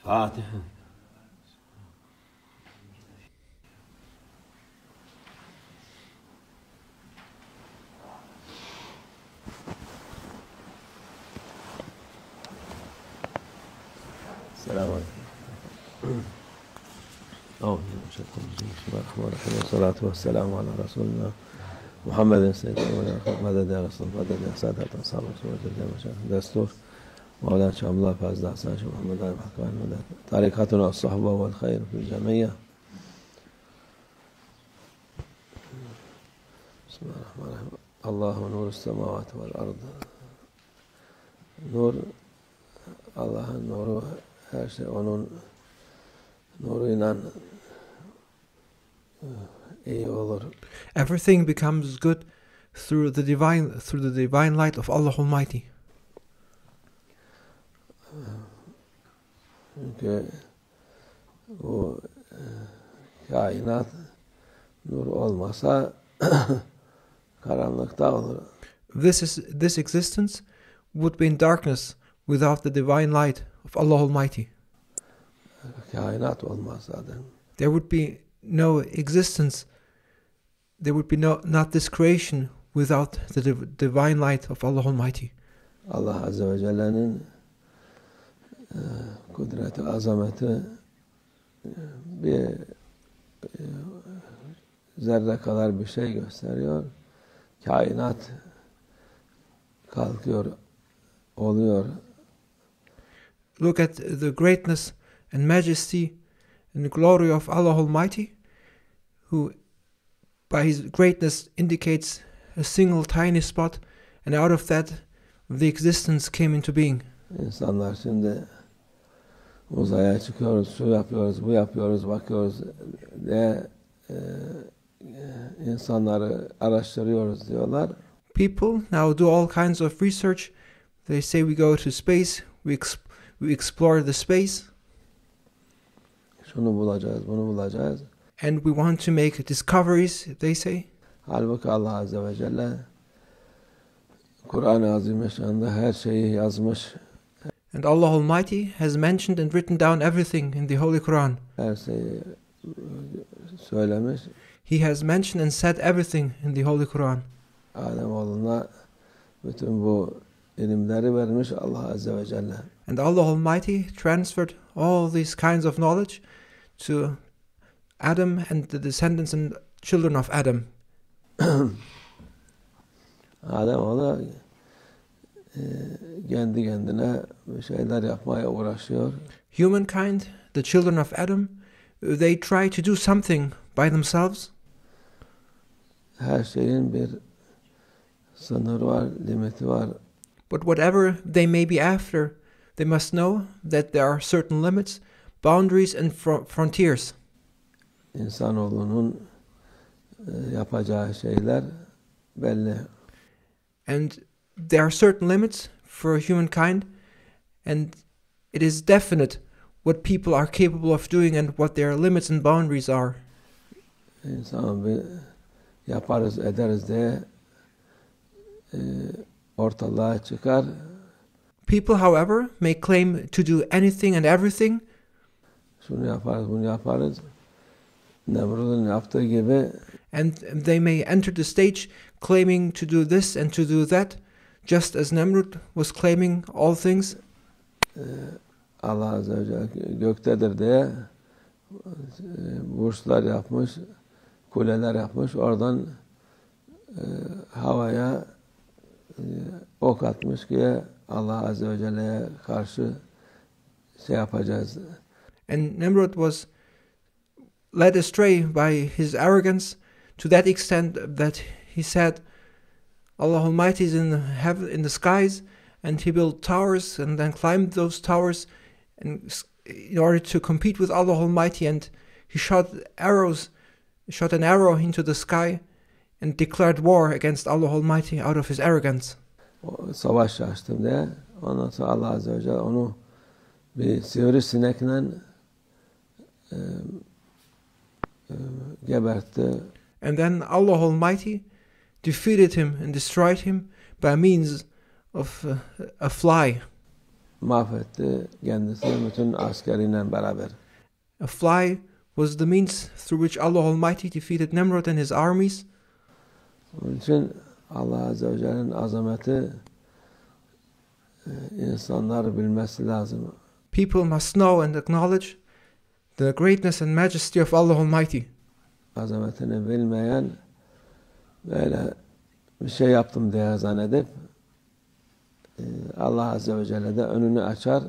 Fatiha. Selamun Aleyküm. Bismillahirrahmanirrahim. Salatu vesselamu ala Resulina Muhammedin seyyidina meded ya Resul meded ya Sadat Ashab Resulullah destur Mevlana Şamlar Fazıl Hasan Şeyh Mehmed Adil'in Hakkani meded tarikatuna sohbet vel hayr fil cemiyye. Bismillahirrahmanirrahim. Allahu nurus semavati vel ard. Nur Allah'ın nuru, her şey onun nuruyla iyi olur. Everything becomes good through the divine light of Allah Almighty. Çünkü o kainat nur olmasa karanlıkta olur. This existence would be in darkness without the divine light of Allah Almighty. Kainat olmaz zaten. There would be no existence. There would be not this creation without the divine light of Allah Almighty. Allah Azze ve Celle'nin kudreti, azameti bir zerre kadar bir şey gösteriyor. Kainat kalkıyor, oluyor. Look at the greatness and majesty and the glory of Allah Almighty, who by His greatness indicates a single tiny spot, and out of that the existence came into being. İnsanlar şimdi uzaya çıkıyoruz, şu yapıyoruz, bu yapıyoruz, bakıyoruz diye insanları araştırıyoruz diyorlar. People now do all kinds of research. They say we go to space, we explore the space. Şunu bulacağız, bunu bulacağız. And we want to make discoveries, they say. Halbuki Allah Azze ve Celle Kur'an-ı Azimüşşan'da her şeyi yazmış. And Allah Almighty has mentioned and written down everything in the Holy Quran. Her şeyi söylemiş. He has mentioned and said everything in the Holy Quran. Ademoğluna bütün bu ilimleri vermiş Allah Azze ve Celle. And Allah Almighty transferred all these kinds of knowledge to Adam and the descendants and children of Adam. Ademoğlu kendi kendine bir şeyler yapmaya uğraşıyor. Humankind, the children of Adam, they try to do something by themselves. Her şeyin bir sınırı var, limiti var. But whatever they may be after, they must know that there are certain limits, boundaries and frontiers. İnsanoğlunun yapacağı şeyler belli. And there are certain limits for humankind, and it is definite what people are capable of doing and what their limits and boundaries are. İnsan bir yaparız ederiz diye ortalığa çıkar. People, however, may claim to do anything and everything. Şunu yaparız, bunu yaparız. Nemrud'un yaptığı gibi. And they may enter the stage claiming to do this and to do that, just as Nemrud was claiming all things. Allah Azze ve Celle göktedir diye burçlar yapmış, kuleler yapmış. Oradan havaya ok atmış ki Allah Azze ve Celle'ye karşı şey yapacağız. And Nimrod was led astray by his arrogance to that extent that he said Allah Almighty is in heaven, in the skies, and he built towers and then climbed those towers in order to compete with Allah Almighty, and he shot an arrow into the sky and declared war against Allah Almighty out of his arrogance. O savaş açtım diye. Ondan sonra Allah Azze ve Celle onu bir sivrisinekle gebertti. And then Allah Almighty defeated him and destroyed him by means of a fly. mahvetti kendisini bütün askeriyle beraber. A fly was the means through which Allah Almighty defeated Nimrod and his armies. Onun için Allah Azze ve Celle'nin azameti insanlar bilmesi lazım. People must know and acknowledge the greatness and majesty of Allah Almighty. Azametini bilmeyen böyle bir şey yaptım diye zannedip Allah Azze ve Celle de önünü açar.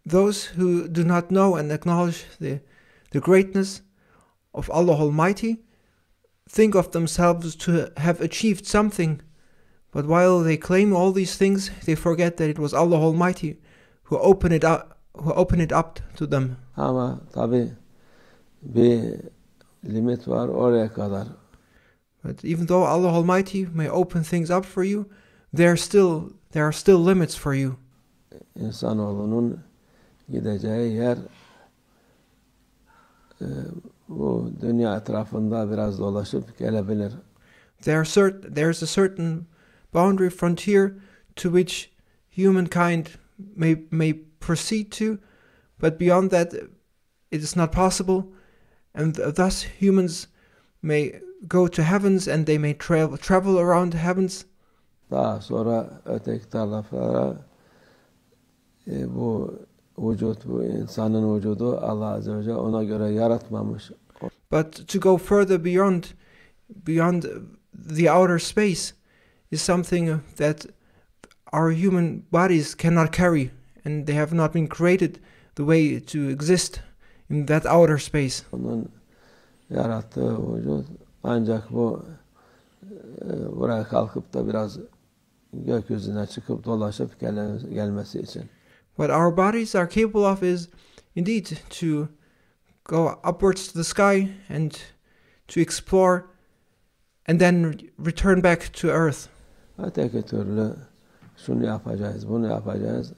Those who do not know and acknowledge the greatness of Allah Almighty think of themselves to have achieved something, but while they claim all these things, they forget that it was Allah Almighty who opened it up to them. Ama tabii bir limit var oraya kadar. But even though Allah Almighty may open things up for you, there are still limits for you. İnsanoğlunun gideceği yer bu dünya etrafında biraz dolaşıp gelebilir. There's a certain boundary frontier to which humankind may proceed to, but beyond that it is not possible, and thus humans may go to heavens and they may travel around heavens. Daha sonra öteki taraflara bu vücut, bu insanın vücudu Allah Azze ve Celle ona göre yaratmamış. But to go further beyond the outer space is something that our human bodies cannot carry, and they have not been created the way to exist in that outer space. Onun yarattığı vücut ancak bu buraya kalkıp da biraz gökyüzüne çıkıp dolaşıp gelmesi için. What our bodies are capable of is indeed to go upwards to the sky and to explore and then return back to earth. Öteki türlü şunu yapacağız, bunu yapacağız.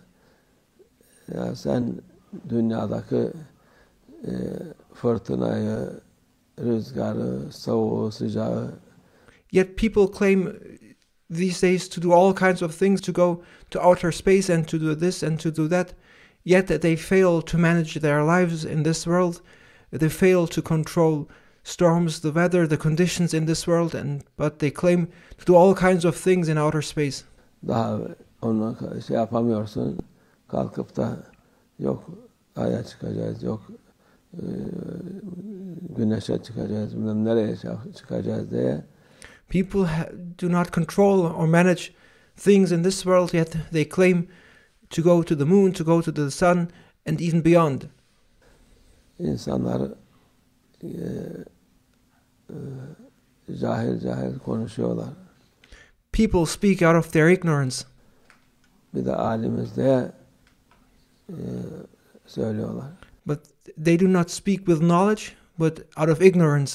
Ya sen dünyadaki fırtınayı, rüzgarı, soğuğu, sıcağı. Yet people claim these days to do all kinds of things, to go to outer space and to do this and to do that. Yet they fail to manage their lives in this world. They fail to control storms, the weather, the conditions in this world, but they claim to do all kinds of things in outer space. Daha onu şey yapamıyorsun, kalkıp da yok aya çıkacağız, yok güneşe çıkacağız, bilmem nereye çıkacağız diye. People do not control or manage things in this world, yet they claim to go to the moon, to go to the sun, and even beyond. İnsanlar cahil konuşuyorlar. People speak out of their ignorance. Bir de alimiz diye söylüyorlar. But they do not speak with knowledge, but out of ignorance.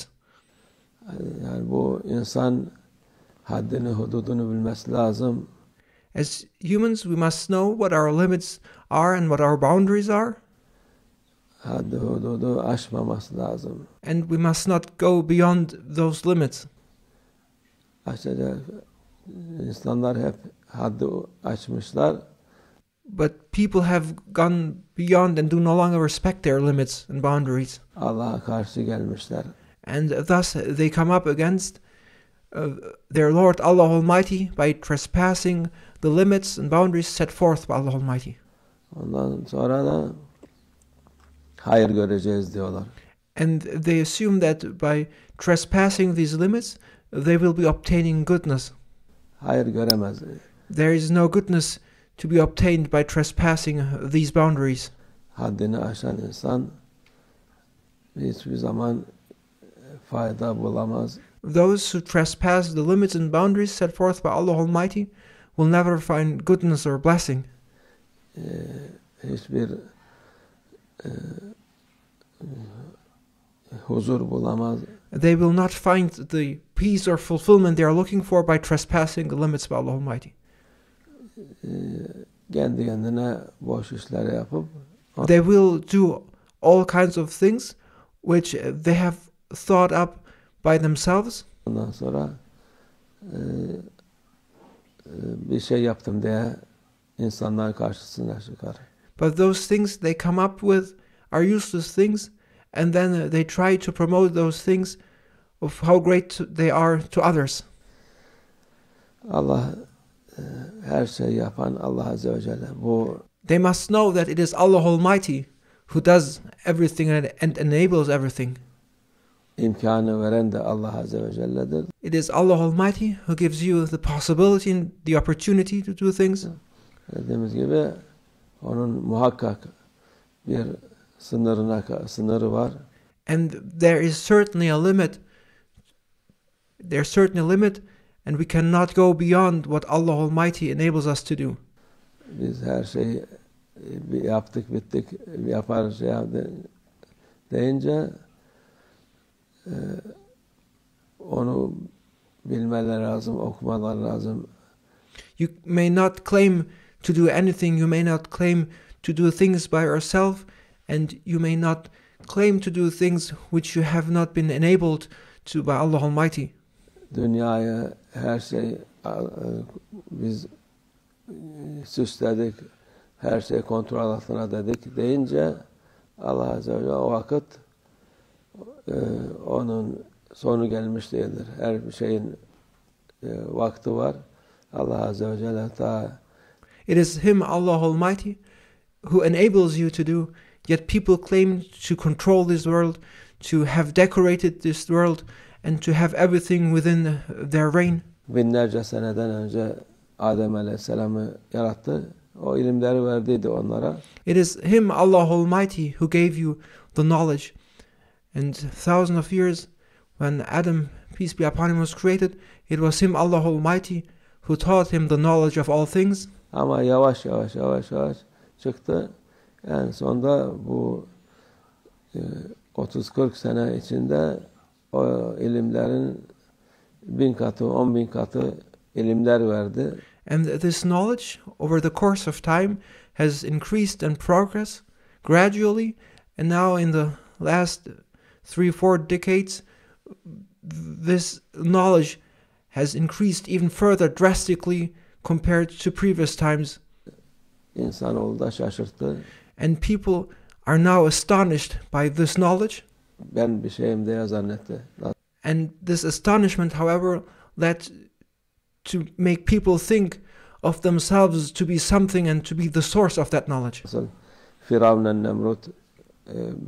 Yani bu insan haddini, hududunu bilmesi lazım. As humans, we must know what our limits are and what our boundaries are. Haddi, hududu aşmaması lazım. And we must not go beyond those limits. Aşacak insanlar hep haddi aşmışlar. But people have gone beyond and do no longer respect their limits and boundaries. Allah'a karşı gelmişler. And thus they come up against their Lord Allah Almighty by trespassing the limits and boundaries set forth by Allah Almighty. Ondan sonra da hayır göreceğiz diyorlar. And they assume that by trespassing these limits, they will be obtaining goodness. Hayır göremez. There is no goodness to be obtained by trespassing these boundaries. Haddini aşan insan hiçbir zaman fayda bulamaz. Those who trespass the limits and boundaries set forth by Allah Almighty will never find goodness or blessing. Hiçbir huzur bulamaz. They will not find the peace or fulfillment they are looking for by trespassing the limits by Allah Almighty. Kendi kendine boş işler yapıp they will do all kinds of things which they have thought up by themselves. Ondan sonra bir şey yaptım diye insanlar karşısına çıkar. But those things they come up with are useless things, and then they try to promote those things of how great they are to others. Allah her şeyi yapan Allah Azze ve Celle. Bu They must know that it is Allah Almighty who does everything and enables everything. imkanı veren de Allah Azze ve Celle'dir. It is Allah Almighty who gives you the possibility and the opportunity to do things. Dediğimiz gibi onun muhakkak bir sınırı var. And there is certainly a limit. There's certainly a limit, and we cannot go beyond what Allah Almighty enables us to do. Biz her şeyi yaptık, bittik, yaparız deyince onu bilmeler lazım, okumalar lazım. You may not claim to do anything. You may not claim to do things by yourself, and you may not claim to do things which you have not been enabled to by Allah Almighty. Dünyayı, her şey biz süsledik, her şey kontrol altına dedik deyince Allah Azze ve Celle o vakit onun sonu gelmiş değildir. Her bir şeyin vakti var. Allah Azze ve Celle It is Him, Allah Almighty, who enables you to do, yet people claim to control this world, to have decorated this world, and to have everything within their reign. Binlerce seneden önce Adem Aleyhisselam'ı yarattı. O ilimleri verdiydi onlara. It is Him, Allah Almighty, who gave you the knowledge. And thousands of years, when Adam, peace be upon him, was created, it was Him, Allah Almighty, who taught him the knowledge of all things. Ama yavaş çıktı. En sonunda bu 30-40 sene içinde o ilimlerin 1000 katı, 10.000 katı ilimler verdi. And this knowledge, over the course of time, has increased and progressed gradually. And now in the last 3-4 decades, this knowledge has increased even further drastically compared to previous times. İnsanoğlu da şaşırttı. And people are now astonished by this knowledge. Ben bir şeyim diye zannetti. And this astonishment, however, led to make people think of themselves to be something and to be the source of that knowledge. Nasıl Firavun'la Nemrut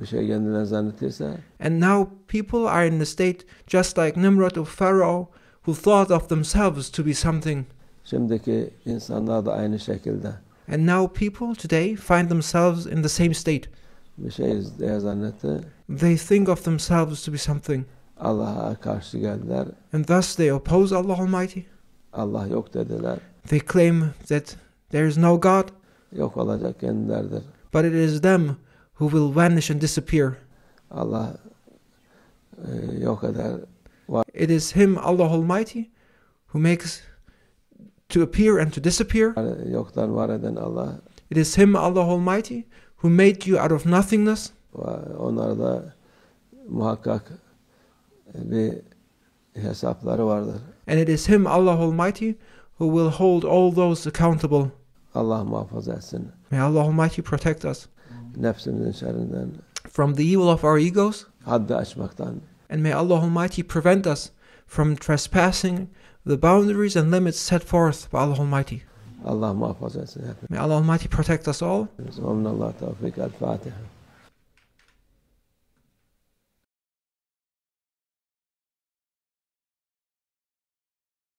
bir şey kendine zannettiyse. And now people are in a state just like Nimrod or Pharaoh, who thought of themselves to be something. Şimdiki insanlar da aynı şekilde. And now people today find themselves in the same state. Bir şey diye zannetti. They think of themselves to be something. Allah'a karşı geldiler. And thus they oppose Allah Almighty. Allah yok dediler. They claim that there is no God. Yok olacak kendileridir. But it is them who will vanish and disappear. Allah yok eder. It is Him, Allah Almighty, who makes to appear and to disappear. Yoktan var eden Allah. It is Him, Allah Almighty, who made you out of nothingness. Onlar da muhakkak bir hesapları vardır. And it is Him, Allah Almighty, who will hold all those accountable. Allah muhafaza etsin. May Allah Almighty protect us Nefsimizin şerrinden, from the evil of our egos. haddi aşmaktan. And may Allah Almighty prevent us from trespassing the boundaries and limits set forth by Allah Almighty. Allah muhafaza etsin hepimiz. May Allah Almighty protect us all. Ve minallah tevfik. El Fatiha.